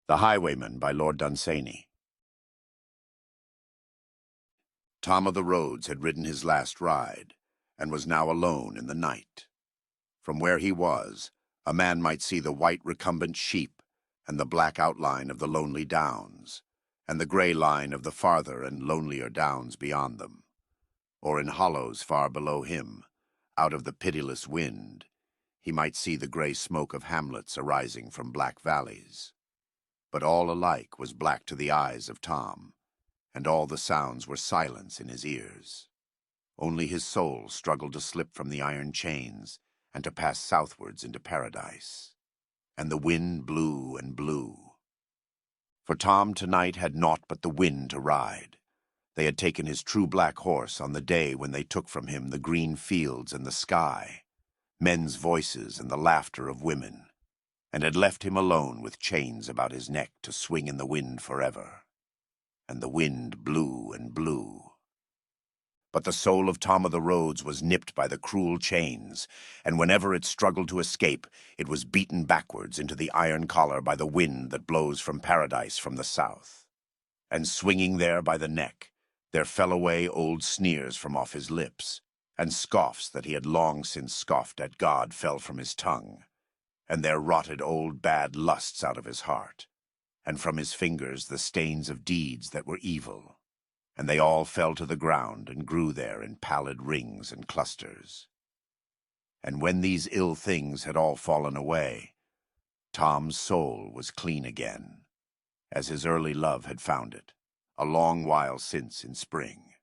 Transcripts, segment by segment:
The Highwaymen by Lord Dunsany. Tom of the Roads had ridden his last ride, and was now alone in the night. From where he was, a man might see the white recumbent sheep, and the black outline of the lonely downs, and the grey line of the farther and lonelier downs beyond them. Or in hollows far below him, out of the pitiless wind, he might see the grey smoke of hamlets arising from black valleys. But all alike was black to the eyes of Tom, and all the sounds were silence in his ears. Only his soul struggled to slip from the iron chains and to pass southwards into paradise. And the wind blew and blew. For Tom tonight had naught but the wind to ride. They had taken his true black horse on the day when they took from him the green fields and the sky, men's voices and the laughter of women, and had left him alone with chains about his neck to swing in the wind forever. And the wind blew and blew. But the soul of Tom of the Roads was nipped by the cruel chains, and whenever it struggled to escape, it was beaten backwards into the iron collar by the wind that blows from paradise from the south. And swinging there by the neck, there fell away old sneers from off his lips, and scoffs that he had long since scoffed at God fell from his tongue, and there rotted old bad lusts out of his heart, and from his fingers the stains of deeds that were evil, and they all fell to the ground and grew there in pallid rings and clusters. And when these ill things had all fallen away, Tom's soul was clean again, as his early love had found it, a long while since in spring.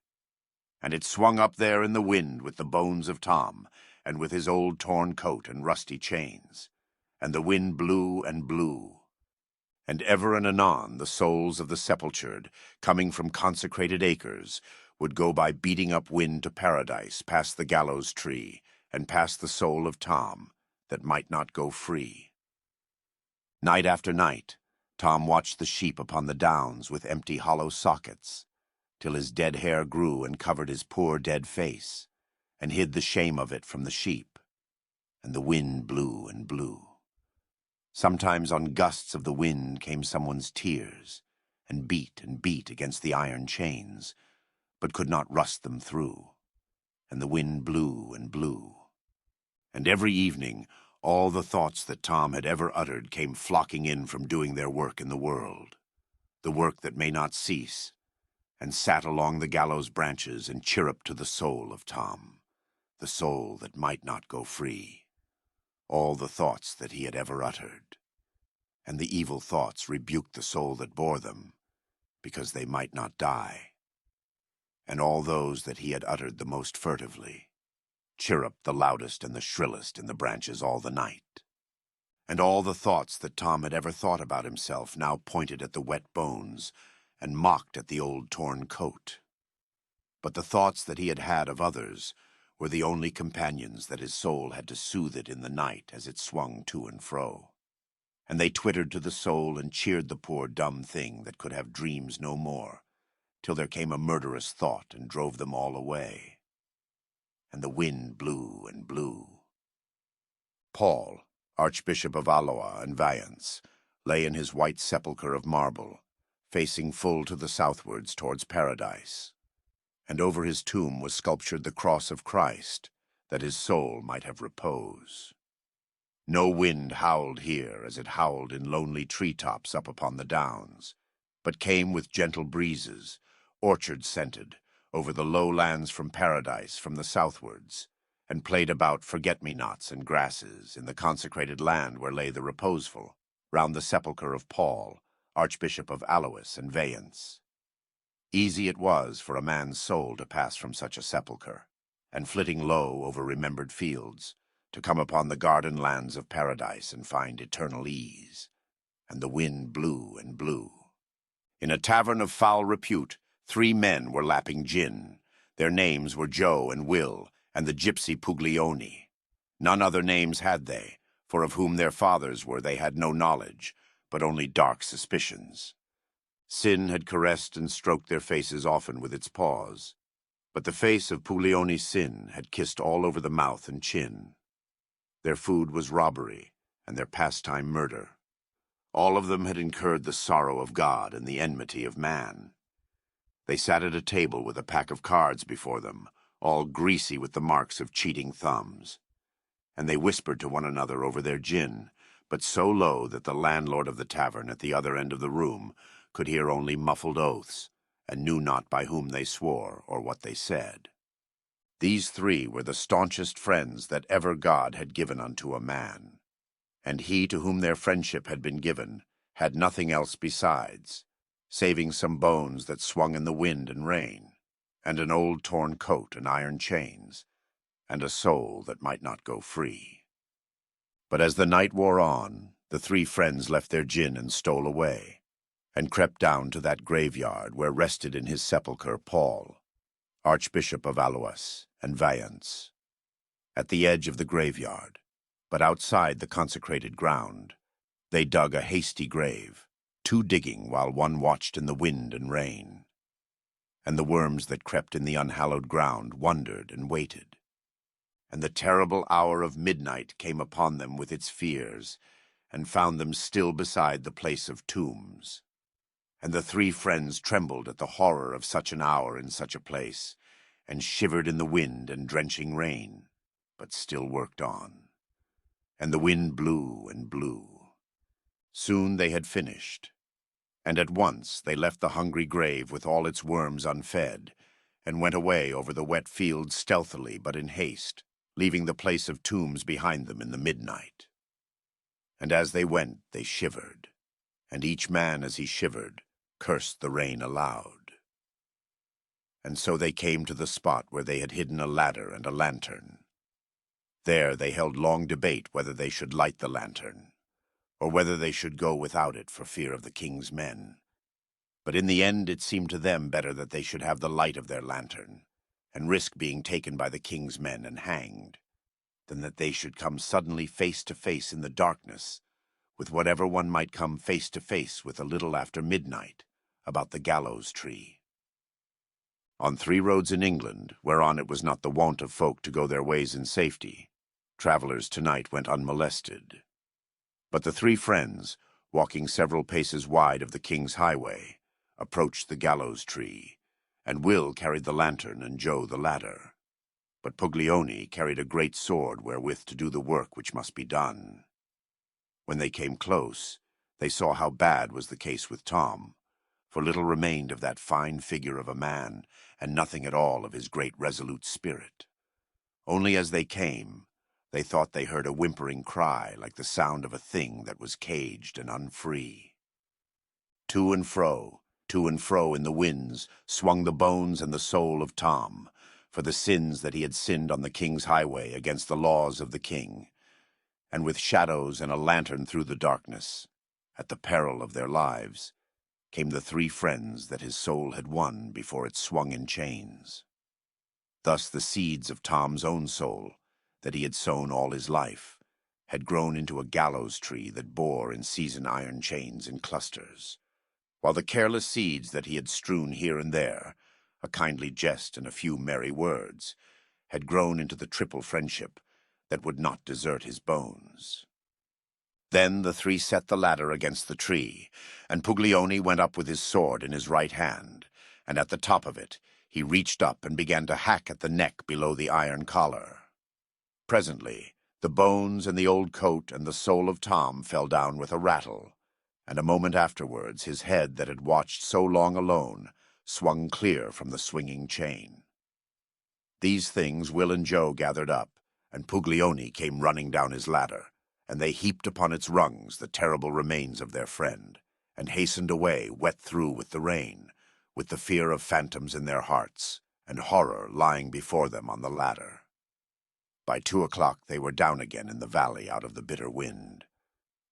And it swung up there in the wind with the bones of Tom, and with his old torn coat and rusty chains, and the wind blew and blew. And ever and anon the souls of the sepultured, coming from consecrated acres, would go by beating up wind to paradise, past the gallows tree, and past the soul of Tom, that might not go free. Night after night, Tom watched the sheep upon the downs with empty hollow sockets, till his dead hair grew and covered his poor dead face, and hid the shame of it from the sheep. And the wind blew and blew. Sometimes on gusts of the wind came someone's tears, and beat against the iron chains, but could not rust them through. And the wind blew and blew. And every evening all the thoughts that Tom had ever uttered came flocking in from doing their work in the world, the work that may not cease, and sat along the gallows branches and chirruped to the soul of Tom, the soul that might not go free, all the thoughts that he had ever uttered. And the evil thoughts rebuked the soul that bore them, because they might not die. And all those that he had uttered the most furtively chirruped the loudest and the shrillest in the branches all the night. And all the thoughts that Tom had ever thought about himself now pointed at the wet bones and mocked at the old torn coat. But the thoughts that he had had of others were the only companions that his soul had to soothe it in the night as it swung to and fro. And they twittered to the soul and cheered the poor dumb thing that could have dreams no more, till there came a murderous thought and drove them all away. And the wind blew and blew. Paul, Archbishop of Alloa and Valence, lay in his white sepulchre of marble, facing full to the southwards towards paradise. And over his tomb was sculptured the cross of Christ, that his soul might have repose. No wind howled here as it howled in lonely tree-tops up upon the downs, but came with gentle breezes, orchard-scented, over the low lands from paradise from the southwards, and played about forget-me-nots and grasses in the consecrated land where lay the reposeful, round the sepulchre of Paul, Archbishop of Alois and Valence. Easy it was for a man's soul to pass from such a sepulchre, and flitting low over remembered fields, to come upon the garden lands of paradise and find eternal ease. And the wind blew and blew. In a tavern of foul repute, 3 men were lapping gin. Their names were Joe and Will, and the gypsy Puglioni. None other names had they, for of whom their fathers were they had no knowledge, but only dark suspicions. Sin had caressed and stroked their faces often with its paws, but the face of Puglioni's sin had kissed all over the mouth and chin. Their food was robbery, and their pastime murder. All of them had incurred the sorrow of God and the enmity of man. They sat at a table with a pack of cards before them, all greasy with the marks of cheating thumbs. And they whispered to one another over their gin, but so low that the landlord of the tavern at the other end of the room could hear only muffled oaths, and knew not by whom they swore or what they said. These three were the staunchest friends that ever God had given unto a man. And he to whom their friendship had been given had nothing else besides, saving some bones that swung in the wind and rain, and an old torn coat and iron chains, and a soul that might not go free. But as the night wore on, the three friends left their gin and stole away, and crept down to that graveyard where rested in his sepulchre Paul, Archbishop of Alois and Vayence. At the edge of the graveyard, but outside the consecrated ground, they dug a hasty grave, two digging while one watched in the wind and rain. And the worms that crept in the unhallowed ground wondered and waited. And the terrible hour of midnight came upon them with its fears, and found them still beside the place of tombs. And the three friends trembled at the horror of such an hour in such a place, and shivered in the wind and drenching rain, but still worked on. And the wind blew and blew. Soon they had finished, and at once they left the hungry grave with all its worms unfed, and went away over the wet fields stealthily but in haste, leaving the place of tombs behind them in the midnight. And as they went, they shivered, and each man as he shivered cursed the rain aloud. And so they came to the spot where they had hidden a ladder and a lantern. There they held long debate whether they should light the lantern, or whether they should go without it for fear of the king's men. But in the end it seemed to them better that they should have the light of their lantern, and risk being taken by the king's men and hanged, than that they should come suddenly face to face in the darkness, with whatever one might come face to face with a little after midnight, about the gallows tree. On 3 roads in England, whereon it was not the wont of folk to go their ways in safety, travellers tonight went unmolested. But the three friends, walking several paces wide of the king's highway, approached the gallows tree, and Will carried the lantern and Joe the ladder. But Puglioni carried a great sword wherewith to do the work which must be done. When they came close, they saw how bad was the case with Tom, for little remained of that fine figure of a man, and nothing at all of his great resolute spirit. Only as they came, they thought they heard a whimpering cry like the sound of a thing that was caged and unfree. To and fro in the winds, swung the bones and the soul of Tom, for the sins that he had sinned on the king's highway against the laws of the king, and with shadows and a lantern through the darkness, at the peril of their lives, came the three friends that his soul had won before it swung in chains. Thus the seeds of Tom's own soul, that he had sown all his life, had grown into a gallows tree that bore in season iron chains in clusters, while the careless seeds that he had strewn here and there, a kindly jest and a few merry words, had grown into the triple friendship that would not desert his bones. Then the three set the ladder against the tree, and Puglioni went up with his sword in his right hand, and at the top of it he reached up and began to hack at the neck below the iron collar. Presently the bones and the old coat and the soul of Tom fell down with a rattle, and a moment afterwards his head that had watched so long alone swung clear from the swinging chain. These things Will and Joe gathered up, and Puglioni came running down his ladder, and they heaped upon its rungs the terrible remains of their friend, and hastened away wet through with the rain, with the fear of phantoms in their hearts, and horror lying before them on the ladder. By 2 o'clock they were down again in the valley out of the bitter wind.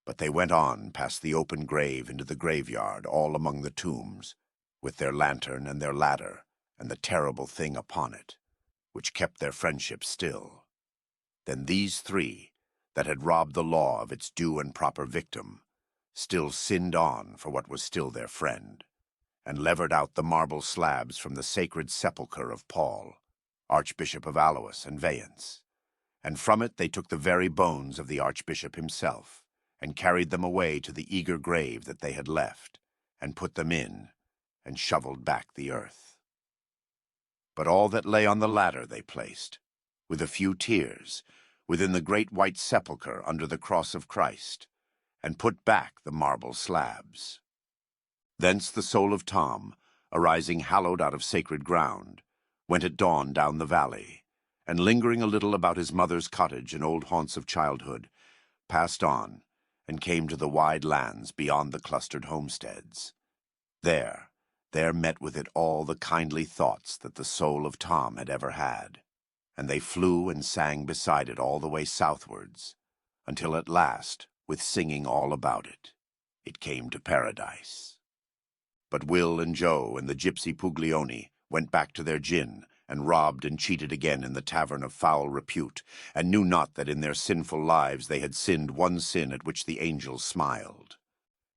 But they went on past the open grave into the graveyard all among the tombs, with their lantern and their ladder, and the terrible thing upon it, which kept their friendship still. Then these three, that had robbed the law of its due and proper victim, still sinned on for what was still their friend, and levered out the marble slabs from the sacred sepulchre of Paul, Archbishop of Alois and Vayence, and from it they took the very bones of the Archbishop himself, and carried them away to the eager grave that they had left, and put them in, and shoveled back the earth. But all that lay on the ladder they placed, with a few tears, within the great white sepulchre under the cross of Christ, and put back the marble slabs. Thence the soul of Tom, arising hallowed out of sacred ground, went at dawn down the valley, and lingering a little about his mother's cottage and old haunts of childhood, passed on, and came to the wide lands beyond the clustered homesteads. There met with it all the kindly thoughts that the soul of Tom had ever had, and they flew and sang beside it all the way southwards, until at last, with singing all about it, it came to paradise. But Will and Joe and the gypsy Puglioni went back to their gin, and robbed and cheated again in the tavern of foul repute, and knew not that in their sinful lives they had sinned one sin at which the angels smiled.